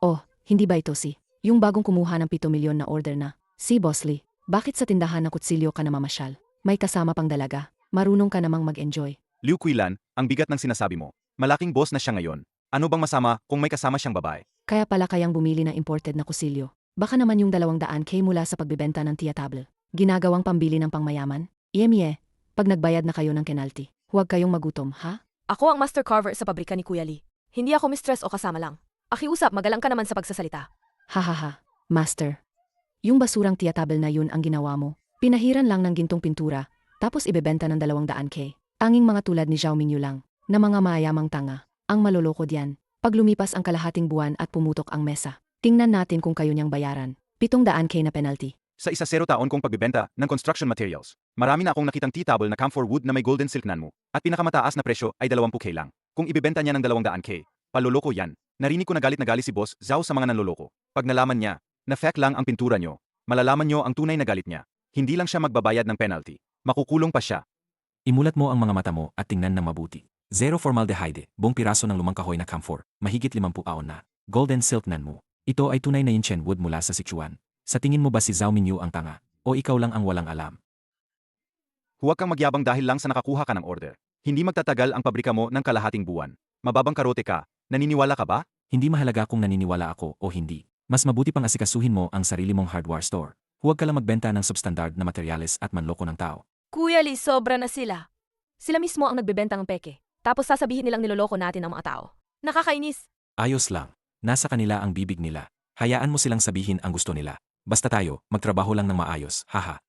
[SPEAKER 1] Oh, hindi ba ito si? Yung bagong kumuha ng 7 milyon na order na. Si Boss Lee, bakit sa tindahan ng kutsilyo ka na mamasyal? May kasama pang dalaga. Marunong ka namang mag-enjoy.
[SPEAKER 5] Liu Quilan, ang bigat ng sinasabi mo. Malaking boss na siya ngayon. Ano bang masama kung may kasama siyang babae?
[SPEAKER 1] Kaya pala kayang bumili ng imported na kutsilyo. Baka naman yung 200K mula sa pagbibenta ng tiyatable. Ginagawang pambili ng pangmayaman? Iemye, pag nagbayad na kayo ng penalty, huwag kayong magutom, ha?
[SPEAKER 8] Ako ang master carver sa pabrika ni Kuya Lee. Hindi ako mistress o kasama lang. Akiusap, magalang ka naman sa pagsasalita.
[SPEAKER 1] Hahaha, master. Yung basurang tiyatable na yun ang ginawa mo. Pinahiran lang ng gintong pintura, tapos ibebenta ng 200K. Tanging mga tulad ni Zhao Mingyu lang, na mga mayamang tanga, ang maloloko diyan. Pag lumipas ang kalahating buwan at pumutok ang mesa, tingnan natin kung kayo niyang bayaran. 700K na penalty.
[SPEAKER 5] Sa 10 taon kong pagbibenta ng construction materials, marami na akong nakitang T-table na camphor wood na may golden silk nanmo, at pinakamataas na presyo ay 20K lang. Kung ibebenta niya ng 200K, paloloko yan. Narinig ko na galit si Boss Zhao sa mga nanloloko. Pag nalaman niya na fake lang ang pintura nyo, malalaman nyo ang tunay na galit niya. Hindi lang siya magbabayad ng penalty. Makukulong pa siya.
[SPEAKER 2] Imulat mo ang mga mata mo at tingnan ng mabuti. Zero formaldehyde, buong piraso ng lumang kahoy na camphor, mahigit 50 aon na. Golden silk nanmo. Ito ay tunay na Yinshen wood mula sa Sichuan. Sa tingin mo ba si Zhao Mingyu ang tanga? O ikaw lang ang walang alam?
[SPEAKER 5] Huwag kang magyabang dahil lang sa nakakuha ka ng order. Hindi magtatagal ang pabrika mo ng kalahating buwan. Mababang karote ka. Naniniwala ka ba?
[SPEAKER 2] Hindi mahalaga kung naniniwala ako o hindi. Mas mabuti pang asikasuhin mo ang sarili mong hardware store. Huwag ka lang magbenta ng substandard na materyales at manloko ng tao.
[SPEAKER 8] Kuya Lee, sobra na sila. Sila mismo ang nagbebenta ng peke. Tapos sasabihin nilang niloloko natin ang mga tao. Nakakainis.
[SPEAKER 2] Ayos lang. Nasa kanila ang bibig nila. Hayaan mo silang sabihin ang gusto nila. Basta tayo, magtrabaho lang ng maayos, haha.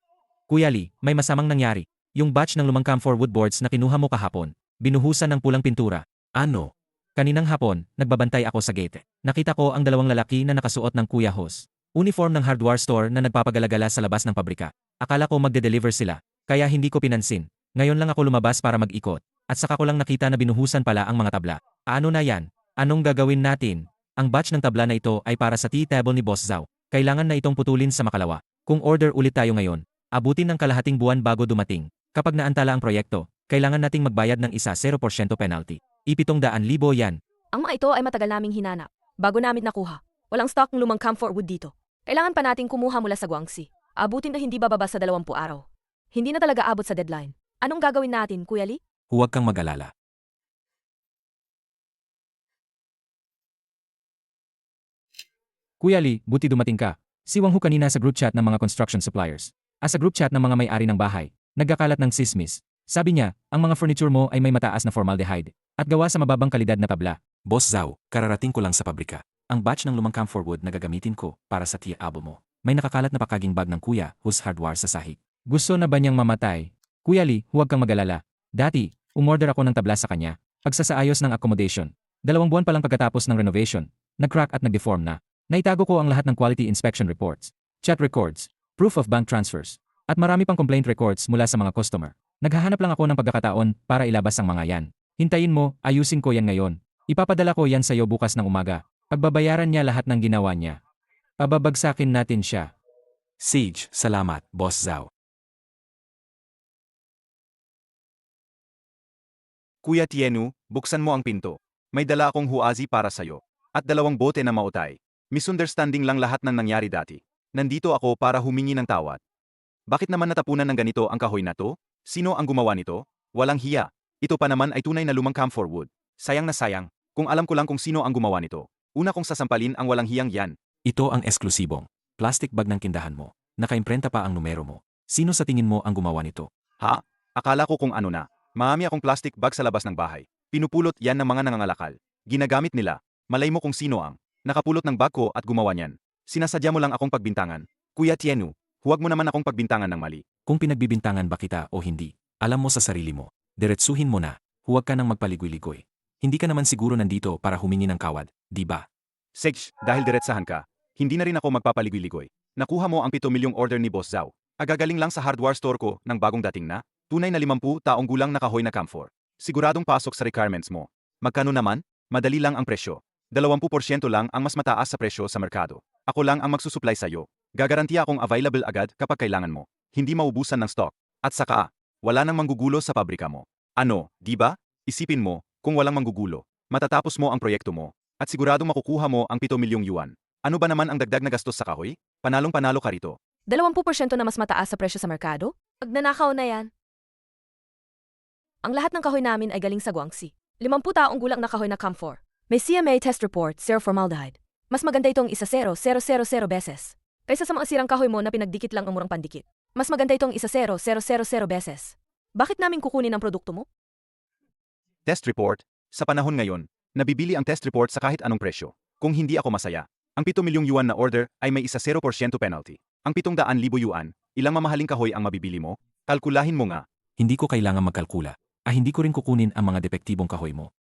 [SPEAKER 2] Kuya Lee, may masamang nangyari. Yung batch ng lumang camphor wood boards na kinuha mo kahapon, binuhusan ng pulang pintura. Ano? Kaninang hapon, nagbabantay ako sa gate. Nakita ko ang 2 lalaki na nakasuot ng Kuya Hos. Uniform ng hardware store na nagpapagalagala sa labas ng pabrika. Akala ko magde-deliver sila, kaya hindi ko pinansin. Ngayon lang ako lumabas para mag-ikot. At saka ko lang nakita na binuhusan pala ang mga tabla. Ano na yan? Anong gagawin natin? Ang batch ng tabla na ito ay para sa tea table ni Boss Zhao. Kailangan na itong putulin sa makalawa. Kung order ulit tayo ngayon, abutin ng kalahating buwan bago dumating. Kapag naantala ang proyekto, kailangan nating magbayad ng 0% penalty. 700,000 yan.
[SPEAKER 8] Ang mga ito ay matagal naming hinanap. Bago namin nakuha. Walang stock ng lumang camphor wood dito. Kailangan pa nating kumuha mula sa Guangxi. Abutin na hindi bababa sa 20 araw. Hindi na talaga abot sa deadline. Anong gagawin natin, Kuya Lee?
[SPEAKER 2] Huwag kang mag-alala. Kuya Lee, buti dumating ka. Si Wang Hu kanina sa group chat ng mga construction suppliers. Sa group chat ng mga may-ari ng bahay, nagkakalat ng sismis. Sabi niya, ang mga furniture mo ay may mataas na formaldehyde at gawa sa mababang kalidad na tabla. Boss Zhao, kararating ko lang sa pabrika. Ang batch ng lumang camphor wood na gagamitin ko para sa tea album mo. May nakakalat na pakaging bag ng Kuya Hu's hardware sa sahig. Gusto na ba niyang mamatay? Kuya Lee, huwag kang mag-alala. Dati, umorder ako ng tabla sa kanya. Pagsasaayos ng accommodation. 2 buwan pa lang pagkatapos ng renovation, nag-crack at nag-deform na. Naitago ko ang lahat ng quality inspection reports, chat records, proof of bank transfers, at marami pang complaint records mula sa mga customer. Naghahanap lang ako ng pagkakataon para ilabas ang mga yan. Hintayin mo, ayusin ko yan ngayon. Ipapadala ko yan sa iyo bukas ng umaga. Pagbabayaran niya lahat ng ginawa niya. Pababagsakin natin siya. Sage, salamat, Boss Zhao.
[SPEAKER 5] Kuya Tienu, buksan mo ang pinto. May dala akong huazi para sa'yo. At 2 bote na mautay. Misunderstanding lang lahat ng nangyari dati. Nandito ako para humingi ng tawad. Bakit naman natapunan ng ganito ang kahoy na to? Sino ang gumawa nito? Walang hiya. Ito pa naman ay tunay na lumang camphor wood. Sayang na sayang. Kung alam ko lang kung sino ang gumawa nito. Una kong sasampalin ang walang hiyang yan.
[SPEAKER 2] Ito ang eksklusibong plastic bag ng tindahan mo. Nakaimprenta pa ang numero mo. Sino sa tingin mo ang gumawa nito?
[SPEAKER 5] Ha? Akala ko kung ano na. Marami akong plastic bag sa labas ng bahay. Pinupulot yan ng mga nangangalakal. Ginagamit nila. Malay mo kung sino ang nakapulot ng bag ko at gumawa niyan. Sinasadya mo lang akong pagbintangan. Kuya Tienu, huwag mo naman akong pagbintangan ng mali.
[SPEAKER 2] Kung pinagbibintangan ba kita o hindi, alam mo sa sarili mo. Diretsuhin mo na. Huwag ka nang magpaligoy-ligoy. Hindi ka naman siguro nandito para humingi ng kawad, di ba?
[SPEAKER 5] Sage, dahil diretsahan ka, hindi na rin ako magpapaligoy-ligoy. Nakuha mo ang 7 milyong order ni Boss Zhao. Agagaling lang sa hardware store ko ng bagong dating na Tunay na 50 taong gulang na kahoy na camphor. Siguradong pasok sa requirements mo. Magkano naman? Madali lang ang presyo. 20% lang ang mas mataas sa presyo sa merkado. Ako lang ang magsusupply sa'yo. Gagarantiya akong available agad kapag kailangan mo. Hindi maubusan ng stock. At saka, wala nang manggugulo sa pabrika mo. Ano, di ba? Isipin mo, kung walang manggugulo, matatapos mo ang proyekto mo, at siguradong makukuha mo ang 7 milyong yuan. Ano ba naman ang dagdag na gastos sa kahoy? Panalong-panalo ka rito.
[SPEAKER 8] 20% na mas mataas sa presyo sa merkado? Magnanakaw na yan. Ang lahat ng kahoy namin ay galing sa Guangxi. 50 taong gulang na kahoy na camphor. May CMA test report, zero formaldehyde. Mas maganda itong isa 0,000 beses. Kaysa sa mga sirang kahoy mo na pinagdikit lang ang murang pandikit. Mas maganda itong isa 0,000 beses. Bakit namin kukunin ang produkto mo?
[SPEAKER 5] Test report? Sa panahon ngayon, nabibili ang test report sa kahit anong presyo. Kung hindi ako masaya, ang 7 milyong yuan na order ay may isa 0% penalty. Ang 700,000 yuan, ilang mamahaling kahoy ang mabibili mo? Kalkulahin mo nga.
[SPEAKER 2] Hindi ko kailangan magkalkula. Hindi ko rin kukunin ang mga depektibong kahoy mo.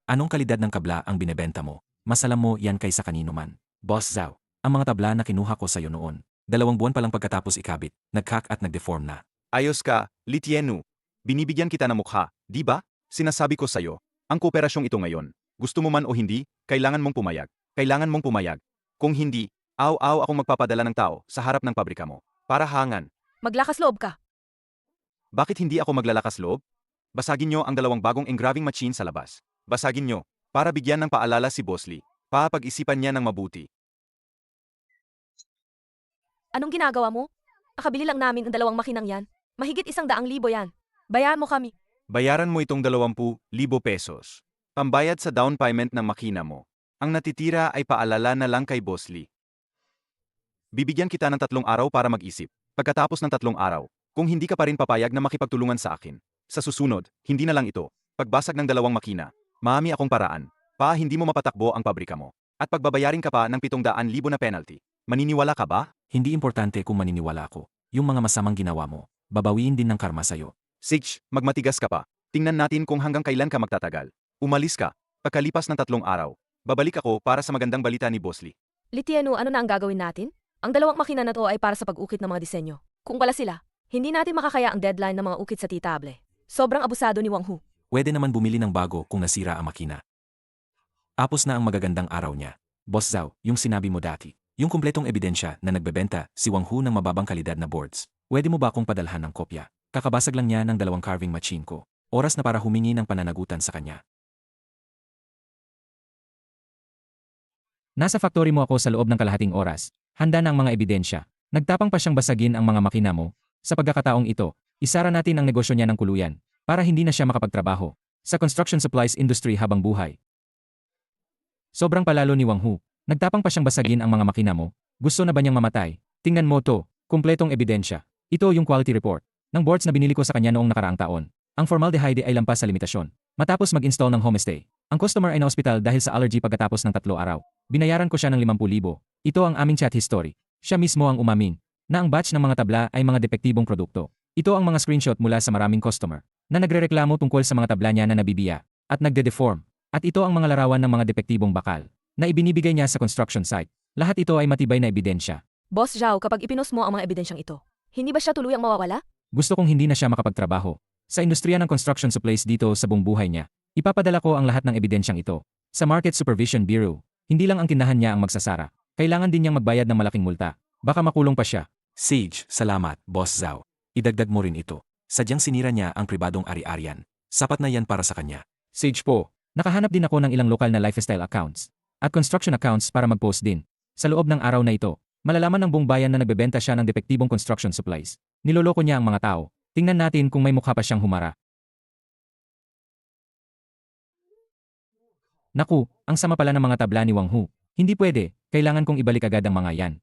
[SPEAKER 2] Anong kalidad ng kabla ang binebenta mo? Mas alam mo yan kaysa kanino man. Boss Zhao, ang mga tabla na kinuha ko sa'yo noon, 2 buwan pa lang pagkatapos ikabit, nag-crack at nag-deform na.
[SPEAKER 5] Ayos ka, Li Tianyu. Binibigyan kita ng mukha, di ba? Sinasabi ko sa'yo, ang kooperasyong ito ngayon, gusto mo man o hindi, kailangan mong pumayag. Kailangan mong pumayag. Kung hindi, aw-aw akong magpapadala ng tao sa harap ng pabrika mo. Para hangan.
[SPEAKER 8] Maglakas loob ka.
[SPEAKER 5] Bakit hindi ako maglalakas loob? Basagin nyo ang 2 bagong engraving machine sa labas. Basagin nyo, para bigyan ng paalala si Boss Lee. Pag-isipan niya ng mabuti.
[SPEAKER 8] Anong ginagawa mo? Akabili lang namin ang 2 makinang yan. Mahigit 100,000 yan. Bayaran mo kami.
[SPEAKER 5] Bayaran mo itong 20,000 pesos. Pambayad sa down payment ng makina mo. Ang natitira ay paalala na lang kay Boss Lee. Bibigyan kita ng 3 araw para mag-isip. Pagkatapos ng 3 araw, kung hindi ka pa rin papayag na makipagtulungan sa akin, sa susunod, hindi na lang ito. Pagbasag ng 2 makina, maami akong paraan. Hindi mo mapatakbo ang pabrika mo. At pagbabayarin ka pa ng 700,000 na penalty. Maniniwala ka ba?
[SPEAKER 2] Hindi importante kung maniniwala ako. Yung mga masamang ginawa mo, babawiin din ng karma sa'yo.
[SPEAKER 5] Sige, magmatigas ka pa. Tingnan natin kung hanggang kailan ka magtatagal. Umalis ka. Pagkalipas ng 3 araw, babalik ako para sa magandang balita ni Boss Lee.
[SPEAKER 8] Li Tianyu, ano na ang gagawin natin? Ang 2 makina na to ay para sa pag-ukit ng mga disenyo. Kung wala sila, hindi natin makakaya ang deadline ng mga ukit sa titable. Sobrang abusado ni Wang Hu.
[SPEAKER 2] Pwede naman bumili ng bago kung nasira ang makina. Apos na ang magagandang araw niya. Boss Zhao, yung sinabi mo dati, yung kumpletong ebidensya na nagbebenta si Wang Hu ng mababang kalidad na boards. Pwede mo ba akong padalhan ng kopya? Kakabasag lang niya ng 2 carving machine ko. Oras na para humingi ng pananagutan sa kanya. Nasa factory mo ako sa loob ng kalahating oras. Handa na ang mga ebidensya. Nagtapang pa siyang basagin ang mga makina mo. Sa pagkakataong ito, isara natin ang negosyo niya ng kuluyan para hindi na siya makapagtrabaho sa construction supplies industry habang buhay. Sobrang palalo ni Wang Hu. Nagtapang pa siyang basagin ang mga makina mo. Gusto na ba niyang mamatay? Tingnan mo to, kumpletong ebidensya. Ito yung quality report ng boards na binili ko sa kanya noong nakaraang taon. Ang formaldehyde ay lampas sa limitasyon. Matapos mag-install ng homestay, ang customer ay na-hospital dahil sa allergy pagkatapos ng 3 araw. Binayaran ko siya ng 50,000. Ito ang aming chat history. Siya mismo ang umamin na ang batch ng mga tabla ay mga depektibong produkto. Ito ang mga screenshot mula sa maraming customer na nagrereklamo tungkol sa mga tabla niya na nabibiya at nagde-deform. At ito ang mga larawan ng mga depektibong bakal na ibinibigay niya sa construction site. Lahat ito ay matibay na ebidensya.
[SPEAKER 8] Boss Zhao, kapag ipinost mo ang mga ebidensyang ito, hindi ba siya tuluyang mawawala?
[SPEAKER 2] Gusto kong hindi na siya makapagtrabaho sa industriya ng construction supplies dito sa buong buhay niya. Ipapadala ko ang lahat ng ebidensyang ito sa Market Supervision Bureau. Hindi lang ang tindahan niya ang magsasara. Kailangan din niyang magbayad ng malaking multa. Baka makulong pa siya. Sage, salamat, Boss Zhao. Idagdag mo rin ito. Sadyang sinira niya ang pribadong ari-arian. Sapat na yan para sa kanya. Sage po, nakahanap din ako ng ilang lokal na lifestyle accounts at construction accounts para mag-post din. Sa loob ng araw na ito, malalaman ng buong bayan na nagbebenta siya ng depektibong construction supplies. Niloloko niya ang mga tao. Tingnan natin kung may mukha pa siyang humara. Naku, ang sama pala ng mga tabla ni Wang Hu. Hindi pwede, kailangan kong ibalik agad ang mga yan.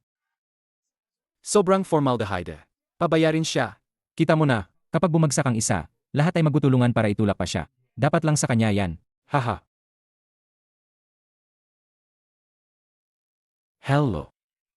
[SPEAKER 3] Sobrang formaldehyde. Pabayarin siya.
[SPEAKER 2] Kita mo na, kapag bumagsak ang isa, lahat ay magtutulungan para itulak pa siya. Dapat lang sa kanya yan. Haha. Hello.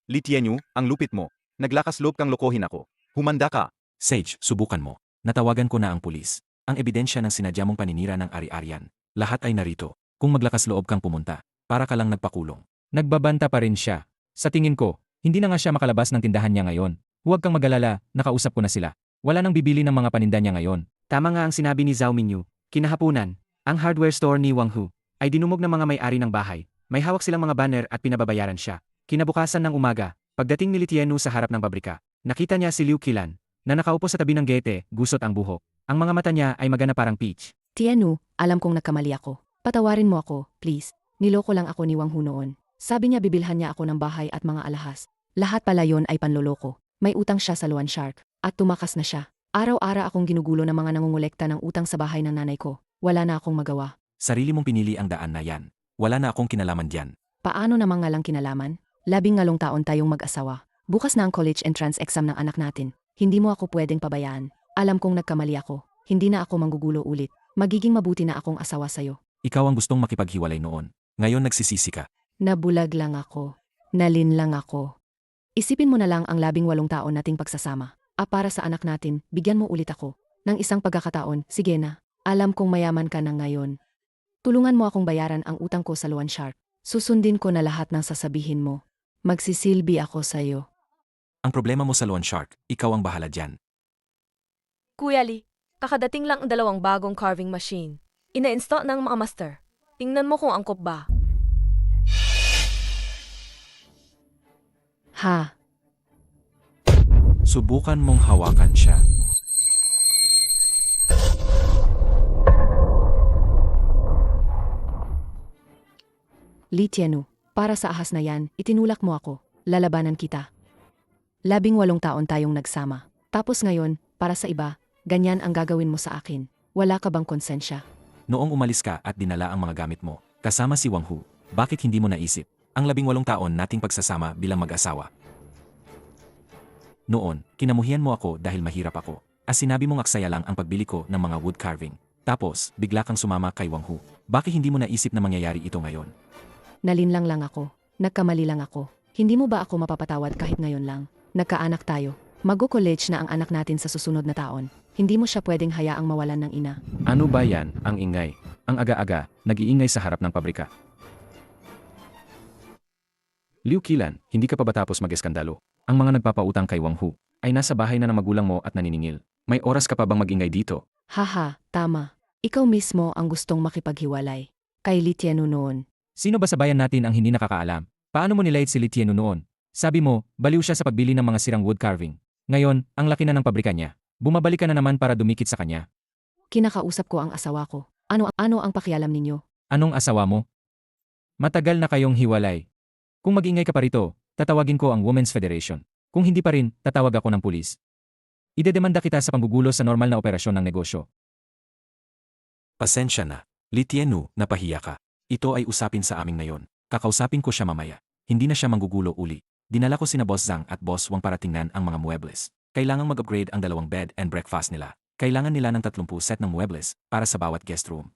[SPEAKER 5] Li Tianyu, ang lupit mo. Naglakas loob kang lokohin ako. Humanda ka.
[SPEAKER 2] Sage, subukan mo. Natawagan ko na ang pulis. Ang ebidensya ng sinadya mong paninira ng ari-arian. Lahat ay narito. Kung maglakas loob kang pumunta, para ka lang nagpakulong. Nagbabanta pa rin siya. Sa tingin ko, hindi na nga siya makalabas ng tindahan niya ngayon. Huwag kang mag-alala, nakausap ko na sila. Wala nang bibili ng mga paninda niya ngayon.
[SPEAKER 3] Tama nga ang sinabi ni Zhao Minyu. Kinahapunan, ang hardware store ni Wang Hu ay dinumog ng mga may-ari ng bahay. May hawak silang mga banner at pinababayaran siya. Kinabukasan ng umaga, pagdating ni Li Tianyu sa harap ng pabrika, nakita niya si Liu Qilan, na nakaupo sa tabi ng gate, gusot ang buhok. Ang mga mata niya ay magana parang peach.
[SPEAKER 1] Tianyu, alam kong nagkamali ako. Patawarin mo ako, please. Niloko lang ako ni Wang Hu noon. Sabi niya bibilhan niya ako ng bahay at mga alahas. Lahat pala yon ay panloloko. May utang siya sa Luan Shark. At tumakas na siya. Araw-ara akong ginugulo ng mga nangungulekta ng utang sa bahay ng nanay ko. Wala na akong magawa.
[SPEAKER 2] Sarili mong pinili ang daan na yan. Wala na akong kinalaman diyan.
[SPEAKER 1] Paano namang nga lang kinalaman? 18 taon tayong mag-asawa. Bukas na ang college entrance exam ng anak natin. Hindi mo ako pwedeng pabayaan. Alam kong nagkamali ako. Hindi na ako manggugulo ulit. Magiging mabuti na akong asawa sa'yo.
[SPEAKER 2] Ikaw ang gustong makipaghiwalay noon. Ngayon nagsisisi ka.
[SPEAKER 1] Nabulag lang ako. Nalin lang ako. Isipin mo na lang ang 18 taon nating pagsasama. Para sa anak natin, bigyan mo ulit ako. Ng isang pagkakataon, sige na. Alam kong mayaman ka na ngayon. Tulungan mo akong bayaran ang utang ko sa Luan Shark. Susundin ko na lahat ng sasabihin mo. Magsisilbi ako sa'yo.
[SPEAKER 2] Ang problema mo sa Loan Shark, ikaw ang bahala dyan.
[SPEAKER 8] Kuya Lee, kakadating lang ang 2 bagong carving machine. Ina-install ng mga master. Tingnan mo kung angkop ba.
[SPEAKER 1] Ha?
[SPEAKER 2] Subukan mong hawakan siya.
[SPEAKER 1] Li Tianyu, para sa ahas na yan, itinulak mo ako. Lalabanan kita. 18 taon tayong nagsama. Tapos ngayon, para sa iba, ganyan ang gagawin mo sa akin. Wala ka bang konsensya?
[SPEAKER 2] Noong umalis ka at dinala ang mga gamit mo, kasama si Wang Hu, bakit hindi mo naisip ang 18 taon nating pagsasama bilang mag-asawa? Noon, kinamuhian mo ako dahil mahirap ako. Sinabi mong aksaya lang ang pagbili ko ng mga wood carving. Tapos, bigla kang sumama kay Wang Hu. Bakit hindi mo naisip na mangyayari ito ngayon?
[SPEAKER 1] Nalinlang lang ako. Nagkamali lang ako. Hindi mo ba ako mapapatawad kahit ngayon lang? Nagkaanak tayo. Mag-college na ang anak natin sa susunod na taon. Hindi mo siya pwedeng hayaang mawalan ng ina.
[SPEAKER 3] Ano ba yan, ang ingay? Ang aga-aga, nag-iingay sa harap ng pabrika. Liu Qilan, hindi ka pa ba tapos mag-eskandalo? Ang mga nagpapautang kay Wang Hu ay nasa bahay na ng magulang mo at naniningil. May oras ka pa bang mag-ingay dito?
[SPEAKER 1] Haha, tama. Ikaw mismo ang gustong makipaghiwalay. Kay Li Tianyu noon.
[SPEAKER 2] Sino ba sa bayan natin ang hindi nakakaalam? Paano mo nilait si Li Tianyu noon? Sabi mo, baliw siya sa pagbili ng mga sirang wood carving. Ngayon, ang laki na ng pabrika niya. Bumabalik ka na naman para dumikit sa kanya.
[SPEAKER 1] Kinakausap ko ang asawa ko. Ano ang pakialam ninyo?
[SPEAKER 2] Anong asawa mo? Matagal na kayong hiwalay. Kung mag-ingay ka pa rito, tatawagin ko ang Women's Federation. Kung hindi pa rin, tatawag ako ng pulis. Idedemanda kita sa panggugulo sa normal na operasyon ng negosyo. Pasensya na. Li Tianyu, napahiya ka. Ito ay usapin sa amin ngayon. Kakausapin ko siya mamaya. Hindi na siya manggugulo uli. Dinala ko sina Boss Zhang at Boss Wang para tingnan ang mga muebles. Kailangang mag-upgrade ang 2 bed and breakfast nila. Kailangan nila ng 30 set ng muebles para sa bawat guest room.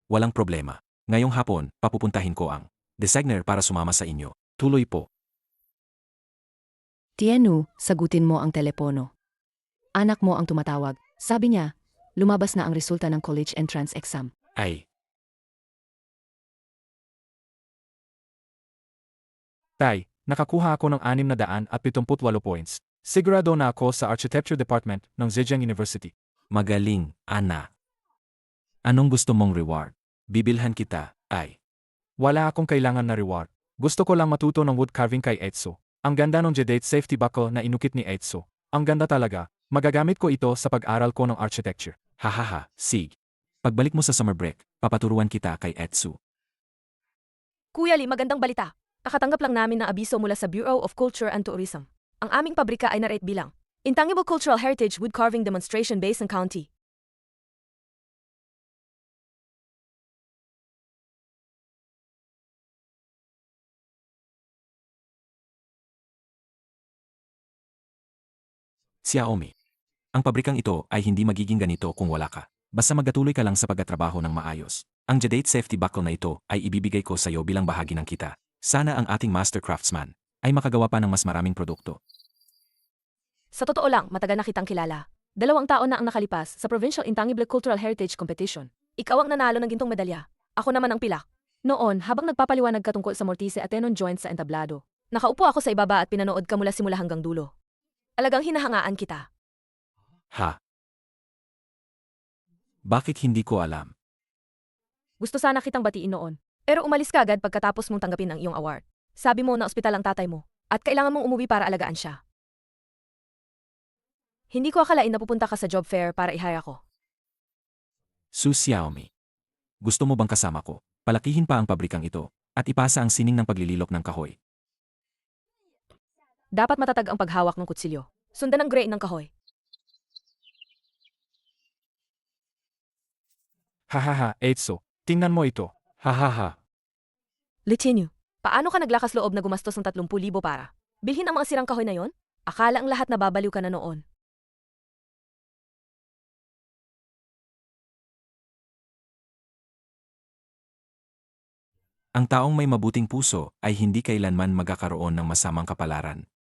[SPEAKER 2] Walang problema. Ngayong hapon, papupuntahin ko ang designer para sumama sa inyo. Tuloy po.
[SPEAKER 1] Tianyu, sagutin mo ang telepono. Anak mo ang tumatawag. Sabi niya, lumabas na ang resulta ng college entrance exam.
[SPEAKER 2] Ay,
[SPEAKER 3] Tay, nakakuha ako ng 678 points. Sigurado na ako sa Architecture Department ng Zhejiang University.
[SPEAKER 2] magaling, Ana. Anong gusto mong reward? Bibilhan kita, ay.
[SPEAKER 3] Wala akong kailangan na reward. Gusto ko lang matuto ng wood carving kay Etso. Ang ganda ng Jedate safety buckle na inukit ni Etso. Ang ganda talaga. Magagamit ko ito sa pag-aral ko ng architecture.
[SPEAKER 2] Hahaha, sig. Pagbalik mo sa summer break, papaturuan kita kay Etsu.
[SPEAKER 8] Kuya Lee, magandang balita. Nakatanggap lang namin ng abiso mula sa Bureau of Culture and Tourism. Ang aming pabrika ay narate bilang Intangible Cultural Heritage Wood Carving Demonstration Basin County.
[SPEAKER 2] Xiaomi. Ang pabrikang ito ay hindi magiging ganito kung wala ka. Basta magatuloy ka lang sa pagtatrabaho ng maayos. Ang Jedate safety buckle na ito ay ibibigay ko sa iyo bilang bahagi ng kita. Sana ang ating master craftsman ay makagawa pa ng mas maraming produkto.
[SPEAKER 8] Sa totoo lang, matagal na kitang kilala. 2 taon na ang nakalipas sa Provincial Intangible Cultural Heritage Competition. Ikaw ang nanalo ng gintong medalya. Ako naman ang pilak. Noon, habang nagpapaliwanag ka tungkol sa mortise at tenon joints sa entablado, nakaupo ako sa ibaba at pinanood ka mula simula hanggang dulo. Alagang hinahangaan kita.
[SPEAKER 2] Ha? Bakit hindi ko alam?
[SPEAKER 8] Gusto sana kitang batiin noon. Pero umalis ka agad pagkatapos mong tanggapin ang iyong award. Sabi mo na ospital ang tatay mo, at kailangan mong umuwi para alagaan siya. Hindi ko akalain na pupunta ka sa job fair para i-hire ako.
[SPEAKER 2] Su Xiaomi. Gusto mo bang kasama ko? Palakihin pa ang pabrikang ito, at ipasa ang sining ng paglililok ng kahoy.
[SPEAKER 8] Dapat matatag ang paghawak ng kutsilyo. Sundan ang grain ng kahoy.
[SPEAKER 3] Hahaha, Eitso. Tingnan mo ito. Hahaha.
[SPEAKER 8] Litinyo, paano ka naglakas loob na gumastos ng 30,000 para bilhin ang mga sirang kahoy na yon? Akala ang lahat na babaliw ka na noon.
[SPEAKER 2] Ang taong may mabuting puso ay hindi kailanman magkakaroon ng masamang kapalaran.